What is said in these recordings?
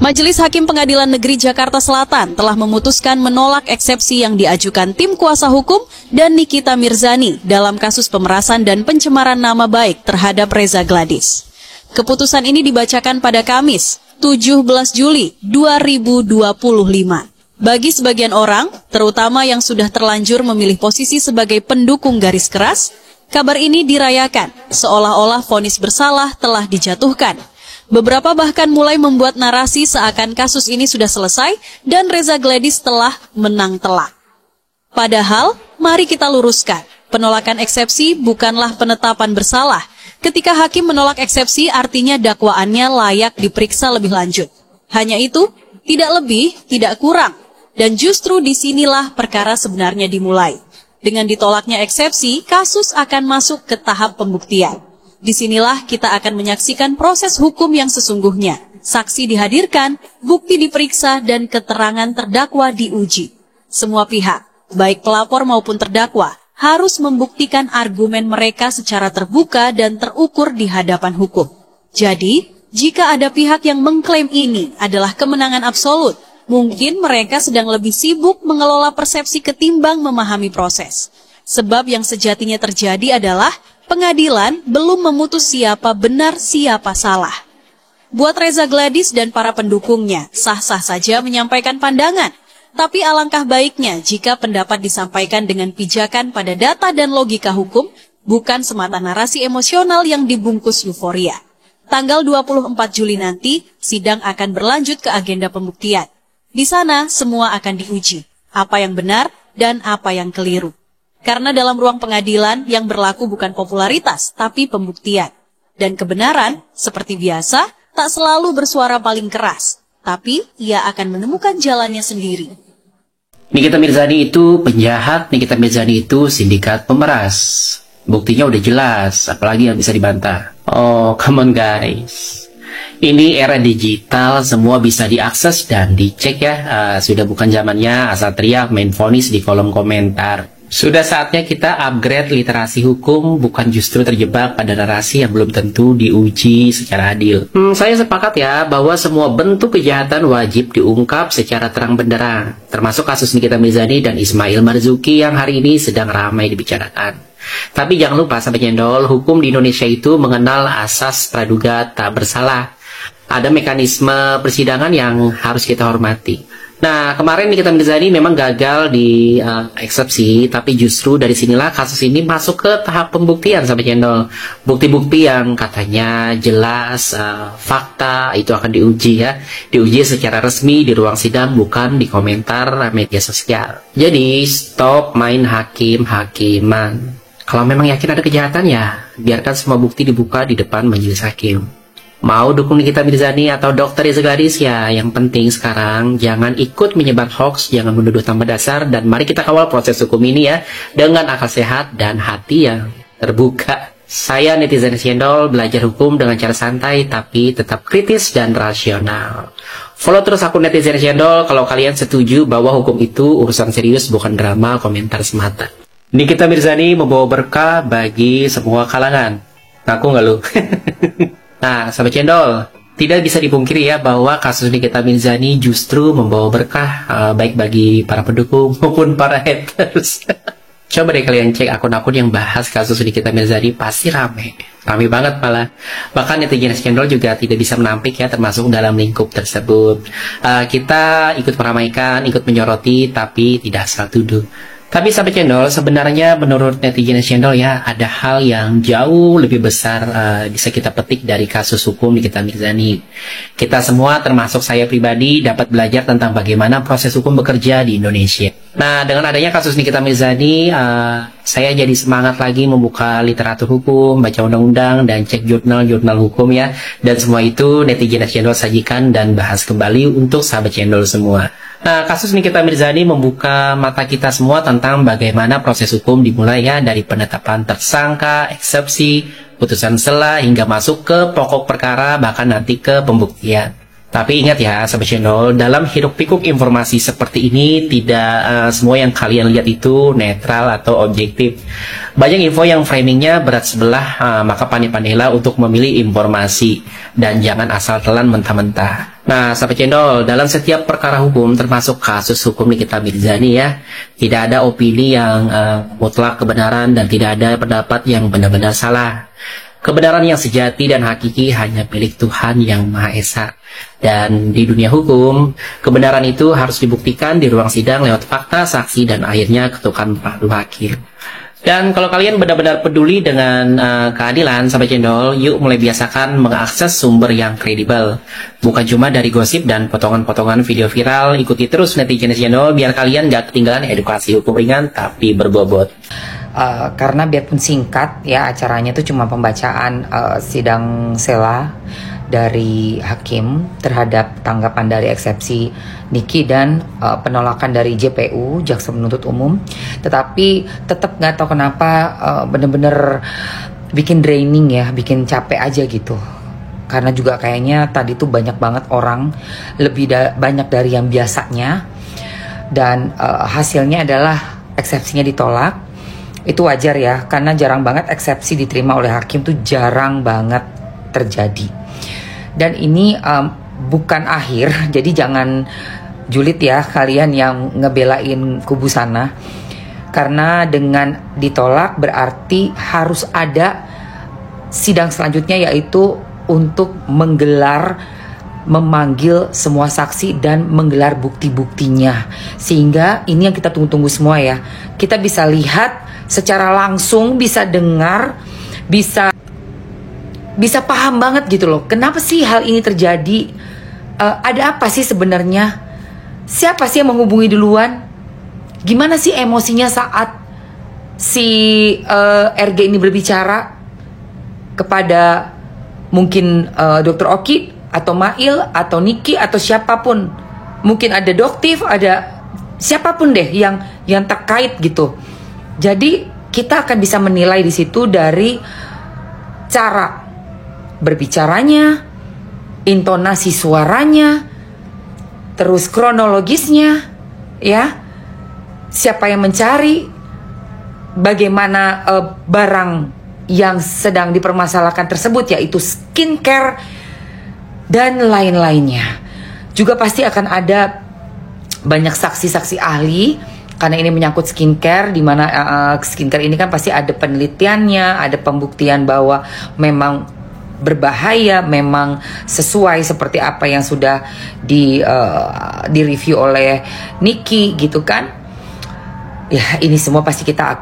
Majelis Hakim Pengadilan Negeri Jakarta Selatan telah memutuskan menolak eksepsi yang diajukan tim kuasa hukum dan Nikita Mirzani dalam kasus pemerasan dan pencemaran nama baik terhadap Reza Gladys. Keputusan ini dibacakan pada Kamis, 17 Juli 2025. Bagi sebagian orang, terutama yang sudah terlanjur memilih posisi sebagai pendukung garis keras, kabar ini dirayakan seolah-olah vonis bersalah telah dijatuhkan. Beberapa bahkan mulai membuat narasi seakan kasus ini sudah selesai dan Reza Gladys telah menang telak. Padahal, mari kita luruskan, penolakan eksepsi bukanlah penetapan bersalah. Ketika hakim menolak eksepsi artinya dakwaannya layak diperiksa lebih lanjut. Hanya itu, tidak lebih, tidak kurang. Dan justru disinilah perkara sebenarnya dimulai. Dengan ditolaknya eksepsi, kasus akan masuk ke tahap pembuktian. Disinilah kita akan menyaksikan proses hukum yang sesungguhnya. Saksi dihadirkan, bukti diperiksa, dan keterangan terdakwa diuji. Semua pihak, baik pelapor maupun terdakwa, harus membuktikan argumen mereka secara terbuka dan terukur di hadapan hukum. Jadi, jika ada pihak yang mengklaim ini adalah kemenangan absolut, mungkin mereka sedang lebih sibuk mengelola persepsi ketimbang memahami proses. Sebab yang sejatinya terjadi adalah pengadilan belum memutus siapa benar siapa salah. Buat Reza Gladys dan para pendukungnya, sah-sah saja menyampaikan pandangan. Tapi alangkah baiknya jika pendapat disampaikan dengan pijakan pada data dan logika hukum, bukan semata narasi emosional yang dibungkus euforia. Tanggal 24 Juli nanti, sidang akan berlanjut ke agenda pembuktian. Di sana, semua akan diuji, apa yang benar dan apa yang keliru. Karena dalam ruang pengadilan yang berlaku bukan popularitas, tapi pembuktian. Dan kebenaran, seperti biasa, tak selalu bersuara paling keras, tapi ia akan menemukan jalannya sendiri. Nikita Mirzani itu penjahat, Nikita Mirzani itu sindikat pemeras. Buktinya udah jelas, apalagi yang bisa dibantah. Oh, come on guys. Ini era digital, semua bisa diakses dan dicek ya. Sudah bukan zamannya asal teriak main vonis di kolom komentar. Sudah saatnya kita upgrade literasi hukum, bukan justru terjebak pada narasi yang belum tentu diuji secara adil. Saya sepakat ya, bahwa semua bentuk kejahatan wajib diungkap secara terang benderang. Termasuk kasus Nikita Mirzani dan Ismail Marzuki yang hari ini sedang ramai dibicarakan. Tapi jangan lupa, sahabat cendol, hukum di Indonesia itu mengenal asas praduga tak bersalah. Ada mekanisme persidangan yang harus kita hormati. Nah, kemarin Nikita Mirzani memang gagal di eksepsi, tapi justru dari sinilah kasus ini masuk ke tahap pembuktian, sahabat cendol. Bukti-bukti yang katanya jelas, fakta, itu akan diuji ya. Diuji secara resmi di ruang sidang, bukan di komentar media sosial. Jadi, stop main hakim-hakiman. Kalau memang yakin ada kejahatan ya, biarkan semua bukti dibuka di depan majelis hakim. Mau dukung Nikita Mirzani atau Dr. Reza Gladys ya, yang penting sekarang jangan ikut menyebar hoax, jangan menuduh tanpa dasar, dan mari kita kawal proses hukum ini ya, dengan akal sehat dan hati yang terbuka. Saya netizen cendol, belajar hukum dengan cara santai tapi tetap kritis dan rasional. Follow terus akun netizen cendol kalau kalian setuju bahwa hukum itu urusan serius, bukan drama komentar semata. Nikita Mirzani membawa berkah bagi semua kalangan. Ngaku nggak lu? Nah, sahabat cendol, tidak bisa dipungkiri ya bahwa kasus Nikita Mirzani justru membawa berkah baik bagi para pendukung maupun para haters. Coba deh kalian cek akun-akun yang bahas kasus Nikita Mirzani, pasti rame banget malah. Bahkan netizen cendol juga tidak bisa menampik ya, termasuk dalam lingkup tersebut. Kita ikut meramaikan, ikut menyoroti, tapi tidak asal tuduh. Tapi sahabat cendol, sebenarnya menurut netizen cendol ya, ada hal yang jauh lebih besar bisa kita petik dari kasus hukum Nikita Mirzani. Kita semua, termasuk saya pribadi, dapat belajar tentang bagaimana proses hukum bekerja di Indonesia. Nah, dengan adanya kasus Nikita Mirzani, saya jadi semangat lagi membuka literatur hukum, baca undang-undang, dan cek jurnal-jurnal hukum ya. Dan semua itu netizen cendol sajikan dan bahas kembali untuk sahabat cendol semua. Nah, kasus Nikita Mirzani membuka mata kita semua tentang bagaimana proses hukum dimulai ya, dari penetapan tersangka, eksepsi, putusan sela, hingga masuk ke pokok perkara, bahkan nanti ke pembuktian. Tapi ingat ya, sahabat channel, dalam hiruk pikuk informasi seperti ini, tidak semua yang kalian lihat itu netral atau objektif. Banyak info yang framingnya berat sebelah, maka pandai-pandailah untuk memilih informasi. Dan jangan asal telan mentah-mentah. Nah, sahabat cendol, dalam setiap perkara hukum, termasuk kasus hukum Nikita Mirzani ya, tidak ada opini yang mutlak kebenaran dan tidak ada pendapat yang benar-benar salah. Kebenaran yang sejati dan hakiki hanya milik Tuhan yang Maha Esa. Dan di dunia hukum, kebenaran itu harus dibuktikan di ruang sidang lewat fakta, saksi, dan akhirnya ketukan padu hakim. Dan kalau kalian benar-benar peduli dengan keadilan, sahabat cendol, yuk mulai biasakan mengakses sumber yang kredibel. Bukan cuma dari gosip dan potongan-potongan video viral, ikuti terus netizen channel biar kalian gak ketinggalan edukasi hukum ringan tapi berbobot. Karena biarpun singkat ya acaranya itu cuma pembacaan sidang sela dari hakim terhadap tanggapan dari eksepsi Niki dan penolakan dari JPU, Jaksa Penuntut Umum, tetapi tetap nggak tahu kenapa bener-bener bikin draining ya, bikin capek aja gitu. Karena juga kayaknya tadi tuh banyak banget orang, lebih banyak dari yang biasanya, dan hasilnya adalah eksepsinya ditolak. Itu wajar ya, karena jarang banget eksepsi diterima oleh hakim tuh jarang banget terjadi. Dan ini bukan akhir, jadi jangan julid ya kalian yang ngebelain kubu sana. Karena dengan ditolak berarti harus ada sidang selanjutnya, yaitu untuk memanggil semua saksi dan menggelar bukti-buktinya. Sehingga ini yang kita tunggu-tunggu semua ya. Kita bisa lihat secara langsung, bisa dengar, bisa paham banget gitu loh. Kenapa sih hal ini terjadi? Ada apa sih sebenarnya? Siapa sih yang menghubungi duluan? Gimana sih emosinya saat si RG ini berbicara kepada mungkin Dr. Oki atau Mail atau Niki atau siapapun? Mungkin ada Doktif, ada siapapun deh yang terkait gitu. Jadi kita akan bisa menilai di situ dari cara berbicaranya, intonasi suaranya, terus kronologisnya, ya, siapa yang mencari, bagaimana barang yang sedang dipermasalahkan tersebut, yaitu skincare dan lain-lainnya. Juga pasti akan ada banyak saksi-saksi ahli. Karena ini menyangkut skincare, di mana skincare ini kan pasti ada penelitiannya, ada pembuktian bahwa memang berbahaya, memang sesuai seperti apa yang sudah direview oleh Niki gitu kan. Ya, ini semua pasti kita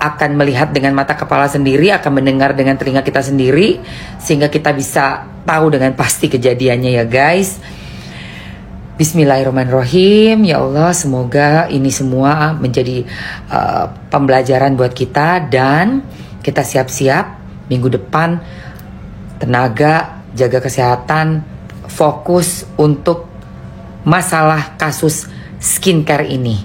akan melihat dengan mata kepala sendiri, akan mendengar dengan telinga kita sendiri, sehingga kita bisa tahu dengan pasti kejadiannya ya guys. Bismillahirrahmanirrahim. Ya Allah, semoga ini semua menjadi pembelajaran buat kita, dan kita siap-siap minggu depan, tenaga, jaga kesehatan, fokus untuk masalah kasus skincare ini.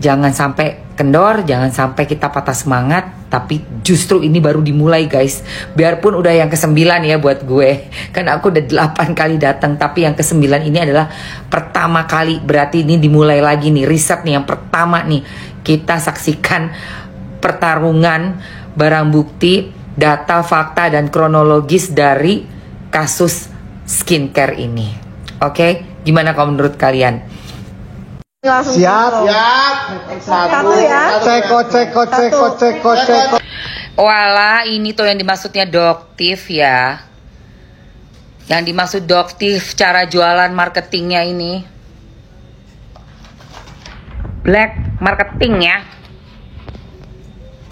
Jangan sampai kendor, jangan sampai kita patah semangat, tapi justru ini baru dimulai guys. Biarpun udah yang ke-9 ya buat gue, kan aku udah 8 kali datang, tapi yang ke-9 ini adalah pertama kali. Berarti ini dimulai lagi nih, riset nih yang pertama nih. Kita saksikan pertarungan barang bukti, data, fakta, dan kronologis dari kasus skincare ini. Oke, gimana kalau menurut kalian? Siap. Satu ya. Ceko. Walah, ini tuh yang dimaksudnya Doktif ya. Yang dimaksud Doktif cara jualan marketingnya ini. Black marketing ya.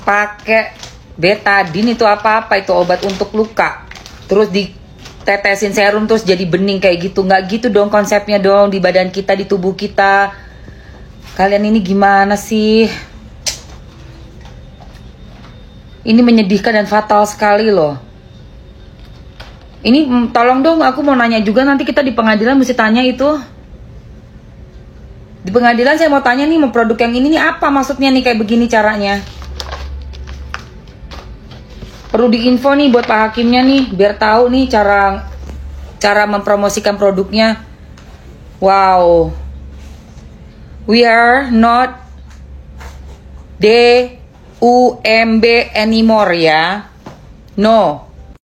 Pakai betadine itu apa-apa, itu obat untuk luka. Terus ditetesin serum terus jadi bening kayak gitu. Nggak gitu dong konsepnya dong di badan kita, di tubuh kita. Kalian ini gimana sih? Ini menyedihkan dan fatal sekali loh. Ini tolong dong, aku mau nanya juga, nanti kita di pengadilan mesti tanya itu. Di pengadilan saya mau tanya nih, mau produk yang ini nih apa maksudnya nih kayak begini caranya. Perlu diinfo nih buat Pak Hakimnya nih, biar tahu nih cara mempromosikan produknya. Wow. We are not DUMB anymore ya. No.